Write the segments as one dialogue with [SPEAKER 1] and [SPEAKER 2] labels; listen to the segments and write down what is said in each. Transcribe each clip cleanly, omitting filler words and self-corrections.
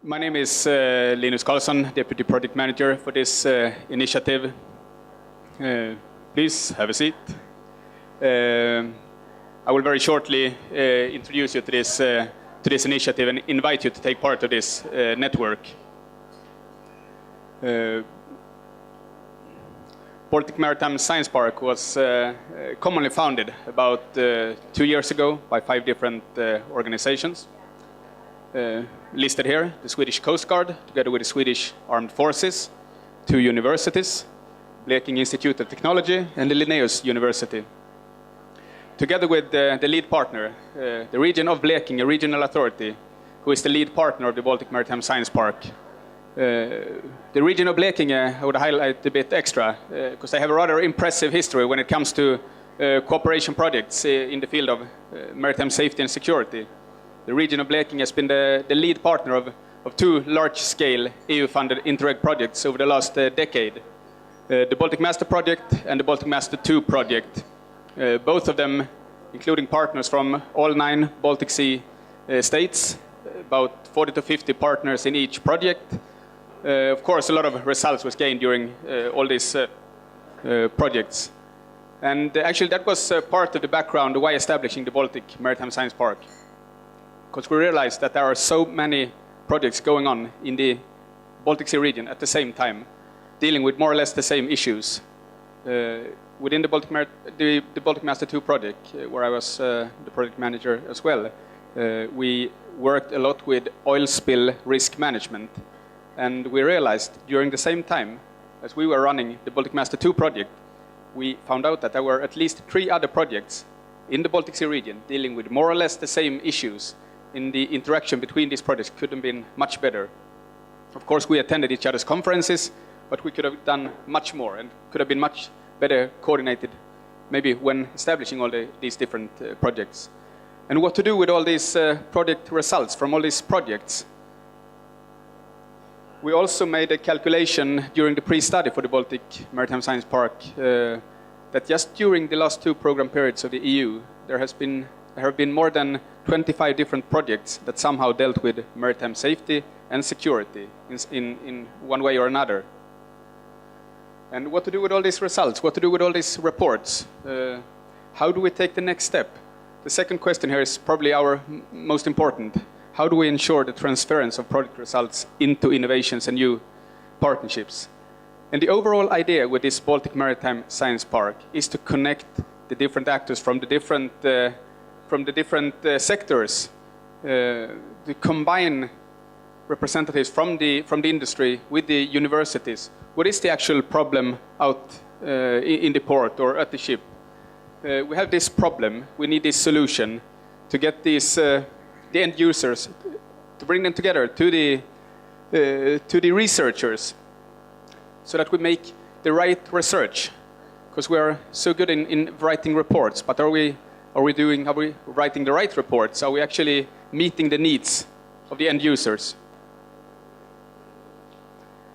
[SPEAKER 1] My name is Linus Karlsson, Deputy Project Manager for this initiative. Please have a seat. I will very shortly introduce you to this initiative and invite you to take part of this network. Baltic Maritime Science Park was commonly founded about 2 years ago by 5 different organizations. Listed here, the Swedish Coast Guard, together with the Swedish Armed Forces, 2 universities, Blekinge Institute of Technology, and the Linus University. Together with the lead partner, the region of Blekinge Regional Authority, who is the lead partner of the Baltic Maritime Science Park. The region of Blekinge I would highlight a bit extra, because they have a rather impressive history when it comes to cooperation projects in the field of maritime safety and security. The region of Blekinge has been the lead partner of 2 large-scale EU-funded Interreg projects over the last decade. The Baltic Master Project and the Baltic Master 2 project. Both of them including partners from all 9 Baltic Sea states, about 40 to 50 partners in each project. Of course, a lot of results was gained during all these projects. And actually that was part of the background why establishing the Baltic Maritime Science Park. Because we realized that there are so many projects going on in the Baltic Sea region at the same time, dealing with more or less the same issues. Within the Baltic Master 2 project, where I was the project manager as well, we worked a lot with oil spill risk management. And we realized during the same time as we were running the Baltic Master 2 project, we found out that there were at least 3 other projects in the Baltic Sea region dealing with more or less the same issues. In the interaction between these projects could have been much better. Of course, we attended each other's conferences, but we could have done much more and could have been much better coordinated, maybe when establishing all these different projects. And what to do with all these project results from all these projects? We also made a calculation during the pre-study for the Baltic Maritime Science Park that just during the last 2 program periods of the EU, there have been more than 25 different projects that somehow dealt with maritime safety and security in one way or another. And what to do with all these results? What to do with all these reports? How do we take the next step? The second question here is probably our most important. How do we ensure the transference of project results into innovations and new partnerships? And the overall idea with this Baltic Maritime Science Park is to connect the different actors from the different sectors, to combine representatives from the industry with the universities. What is the actual problem out in the port or at the ship? We have this problem, we need this solution to get these the end users, to bring them together to the researchers, so that we make the right research. Because we are so good in writing reports, but are we writing the right reports? Are we actually meeting the needs of the end users?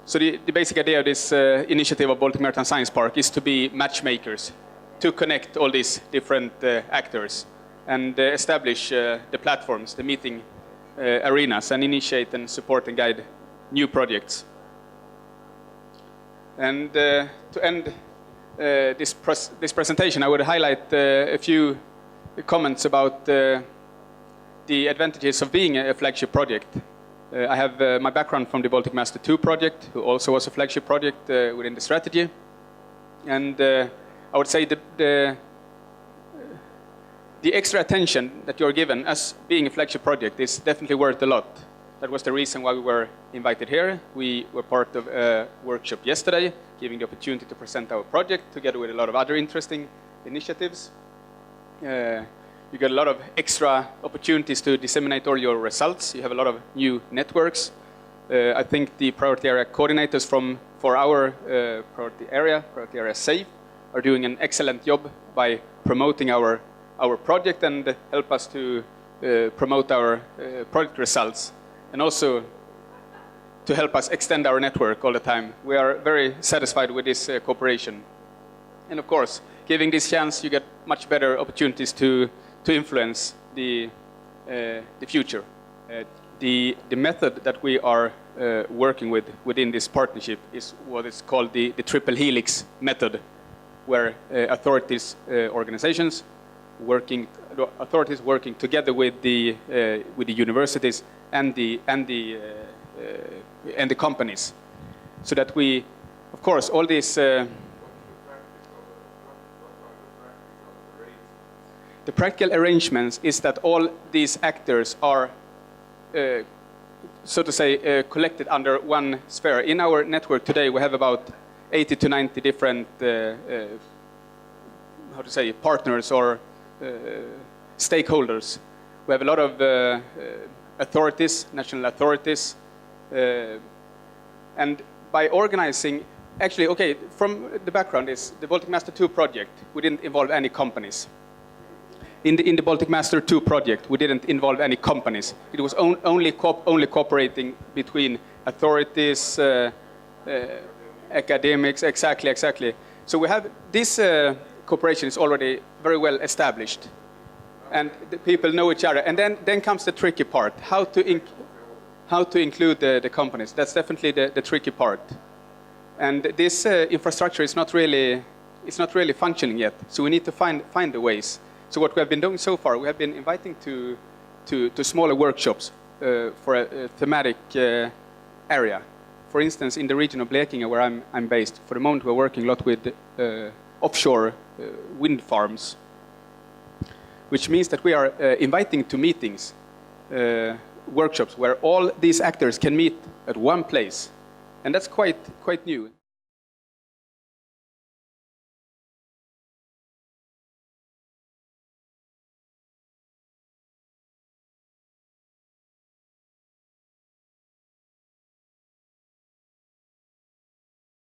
[SPEAKER 1] So the basic idea of this initiative of Baltic Maritime Science Park is to be matchmakers, to connect all these different actors and establish the platforms, the meeting arenas, and initiate and support and guide new projects. And to end this presentation, I would highlight a few comments about the advantages of being a flagship project. I have my background from the Baltic Master 2 project, who also was a flagship project within the strategy. And I would say the extra attention that you're given as being a flagship project is definitely worth a lot. That was the reason why we were invited here. We were part of a workshop yesterday, giving the opportunity to present our project together with a lot of other interesting initiatives. You get a lot of extra opportunities to disseminate all your results. You have a lot of new networks. I think the priority area coordinators for our priority area SAFE, are doing an excellent job by promoting our project and help us to promote our project results, and also to help us extend our network all the time. We are very satisfied with this cooperation. And of course, giving this chance, you get much better opportunities to influence the future. the method that we are working with within this partnership is what is called the triple helix method, where authorities working together with the universities and the companies, so that we, of course, all these. The practical arrangements is that all these actors are, so to say, collected under one sphere. In our network today, we have about 80 to 90 different, partners or stakeholders. We have a lot of authorities, national authorities, and by organizing, actually, okay, from the background is the Baltic Master 2 project, we didn't involve any companies. In the Baltic Master 2 project, we didn't involve any companies. It was only cooperating between authorities, academics, exactly. So we have this cooperation is already very well established, and the people know each other. And then comes the tricky part: how to include the companies. That's definitely the tricky part. And this infrastructure is not really functioning yet. So we need to find the ways. So what we have been doing so far, we have been inviting to smaller workshops for a thematic area. For instance, in the region of Blekinge, where I'm based, for the moment we're working a lot with offshore wind farms, which means that we are inviting to meetings, workshops, where all these actors can meet at one place. And that's quite new.